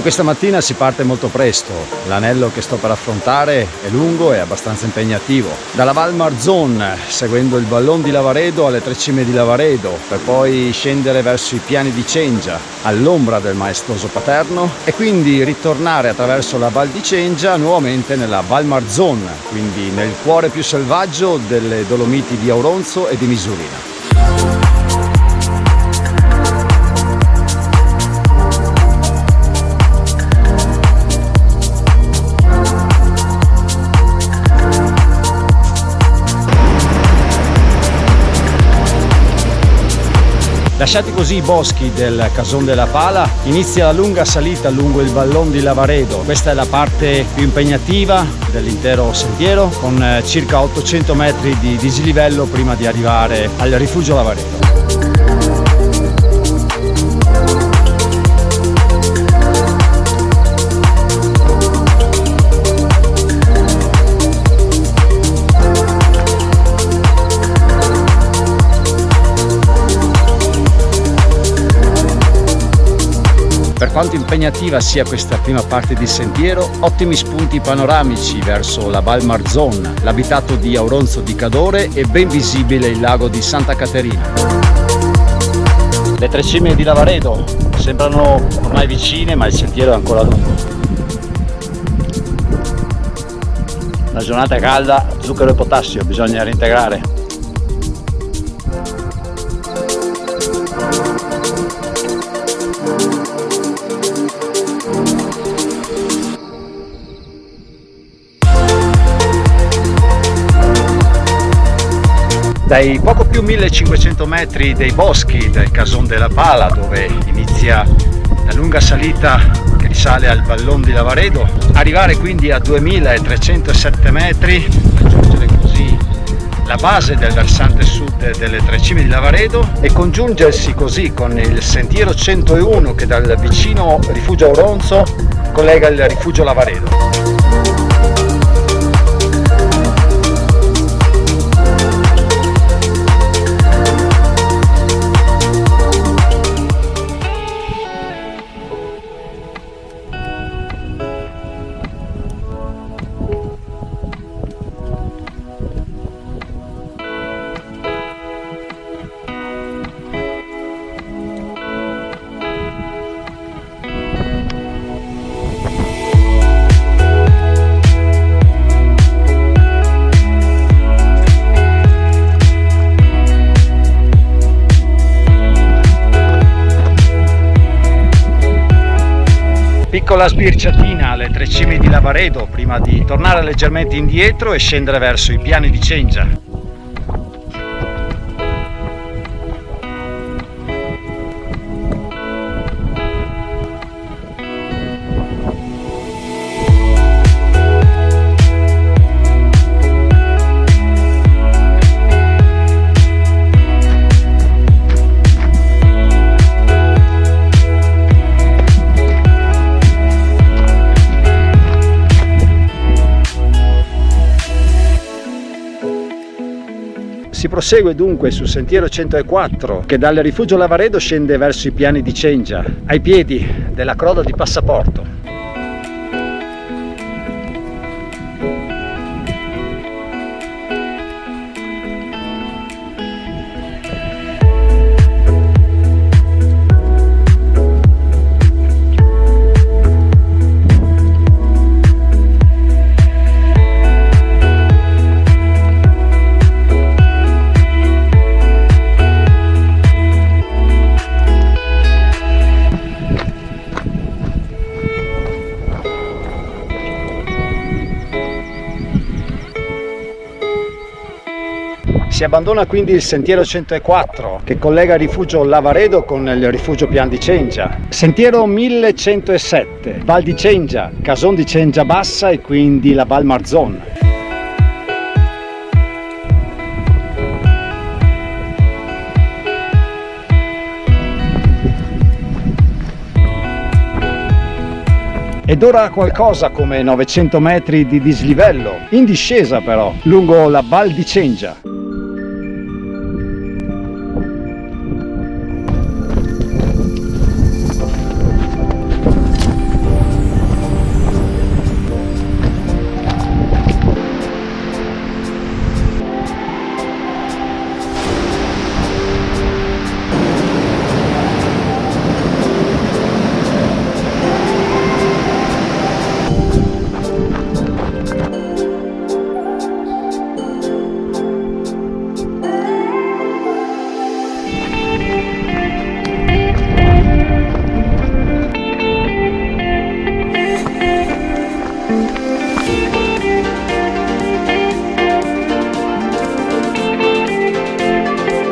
Questa mattina si parte molto presto, l'anello che sto per affrontare è lungo e abbastanza impegnativo. Dalla Val Marzon, seguendo il vallon di Lavaredo alle Tre Cime di Lavaredo, per poi scendere verso i piani di Cengia, all'ombra del maestoso Paterno, e quindi ritornare attraverso la Val di Cengia nuovamente nella Val Marzon, quindi nel cuore più selvaggio delle Dolomiti di Auronzo e di Misurina. Lasciati così i boschi del Cason della Pala, inizia la lunga salita lungo il vallon di Lavaredo. Questa è la parte più impegnativa dell'intero sentiero, con circa 800 metri di dislivello prima di arrivare al rifugio Lavaredo. Per quanto impegnativa sia questa prima parte di sentiero, ottimi spunti panoramici verso la Val Marzon, l'abitato di Auronzo di Cadore e ben visibile il lago di Santa Caterina. Le Tre Cime di Lavaredo sembrano ormai vicine, ma il sentiero è ancora lungo. La giornata è calda, zucchero e potassio, bisogna reintegrare. Dai poco più 1500 metri dei boschi del Cason della Pala, dove inizia la lunga salita che risale al vallon di Lavaredo, arrivare quindi a 2307 metri, raggiungere così la base del versante sud delle Tre Cime di Lavaredo e congiungersi così con il sentiero 101 che dal vicino rifugio Auronzo collega il rifugio Lavaredo. Piccola sbirciatina alle Tre Cime di Lavaredo prima di tornare leggermente indietro e scendere verso i piani di Cengia. Si prosegue dunque sul sentiero 104 che dal rifugio Lavaredo scende verso i piani di Cengia, ai piedi della Croda di Passaporto. Si abbandona quindi il sentiero 104 che collega il rifugio Lavaredo con il rifugio Pian di Cengia. Sentiero 1107, Val di Cengia, Cason di Cengia Bassa e quindi la Val Marzon. Ed ora qualcosa come 900 metri di dislivello, in discesa però, lungo la Val di Cengia.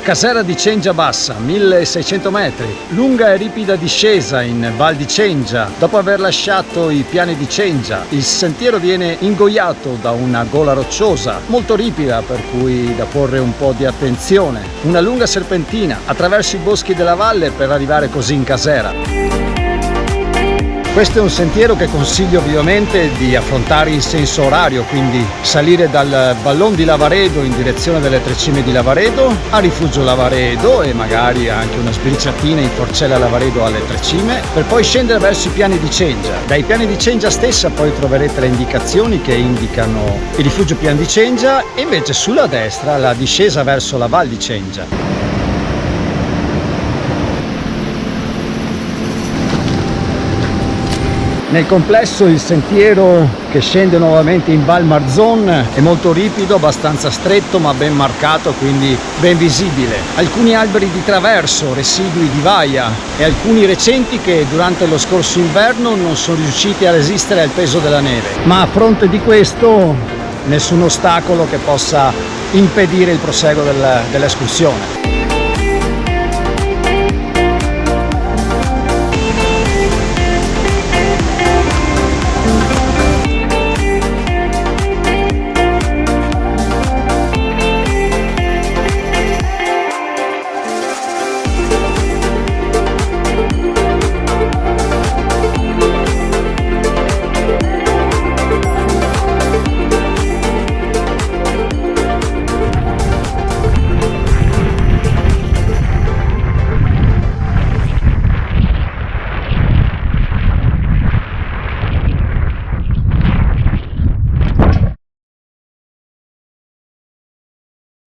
Casera di Cengia Bassa, 1600 metri, lunga e ripida discesa in Val di Cengia. Dopo aver lasciato i piani di Cengia, il sentiero viene ingoiato da una gola rocciosa, molto ripida, per cui da porre un po' di attenzione. Una lunga serpentina attraverso i boschi della valle per arrivare così in casera. Questo è un sentiero che consiglio vivamente di affrontare in senso orario, quindi salire dal Vallon di Lavaredo in direzione delle Tre Cime di Lavaredo a Rifugio Lavaredo e magari anche una sbirciatina in Forcella Lavaredo alle Tre Cime, per poi scendere verso i piani di Cengia. Dai piani di Cengia stessa poi troverete le indicazioni che indicano il rifugio Pian di Cengia e invece sulla destra la discesa verso la Val di Cengia. Nel complesso il sentiero che scende nuovamente in Val Marzon è molto ripido, abbastanza stretto ma ben marcato, quindi ben visibile. Alcuni alberi di traverso, residui di vaia e alcuni recenti che durante lo scorso inverno non sono riusciti a resistere al peso della neve. Ma a fronte di questo nessun ostacolo che possa impedire il proseguo dell'escursione.